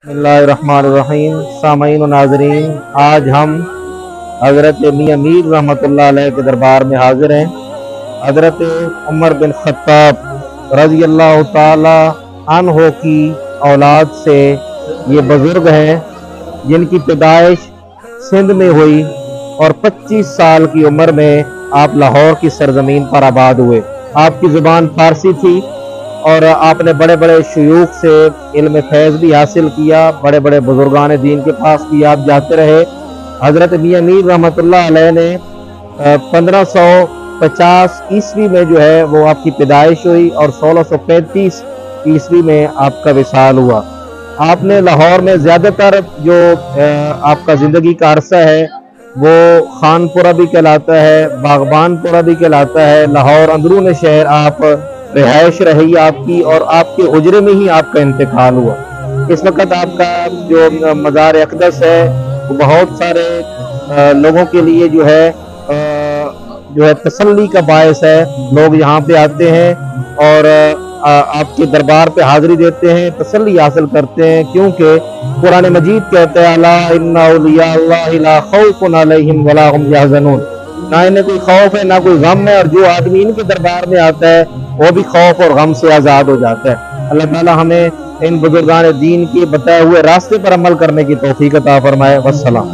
बिस्मिल्लाहिर्रहमानिर्रहीम। सामईन व नाज़रीन, आज हम हज़रत मियां मीर रहमतुल्लाह अलैह के दरबार में हाजिर हैं। हज़रत उमर बिन ख़त्ताब रज़ी अल्लाह ताला अन्हो की औलाद से ये बुज़ुर्ग हैं जिनकी पैदाइश सिंध में हुई और 25 साल की उम्र में आप लाहौर की सरजमीन पर आबाद हुए। आपकी ज़ुबान फ़ारसी थी और आपने बड़े बड़े शयूख से इल्म फैज़ भी हासिल किया, बड़े बड़े बुजुर्गान दीन के पास भी आप जाते रहे। हज़रत मियां मीर रहमतुल्लाह अलैह ने 1550 ईस्वी में जो है वो आपकी पैदाइश हुई और 1635 ईस्वी में आपका विसाल हुआ। आपने लाहौर में ज़्यादातर जो आपका ज़िंदगी का अरसा है वो खानपुरा भी कहलाता है, बागबानपुरा भी कहलाता है। लाहौर अंदरून शहर आप रिहाइश रही आपकी और आपके उजरे में ही आपका इंतकाल हुआ। इस वक्त आपका जो मज़ार अक़दस है वो बहुत सारे लोगों के लिए जो है तसल्ली का बायस है। लोग यहाँ पे आते हैं और आपके दरबार पे हाज़िरी देते हैं, तसल्ली हासिल करते हैं, क्योंकि कुरान मजीद कहता है अला इन्ना औलिया अल्लाहि ला खौफुन अलैहिम वला हुम यहज़नून, ना इन्हें कोई खौफ है ना कोई गम है, और जो आदमी इनके दरबार में आता है वो भी खौफ और गम से आज़ाद हो जाता है। अल्लाह ताला हमें इन बुजुर्गान दीन के बताए हुए रास्ते पर अमल करने की तौफीक अता फरमाए। वस्सलाम।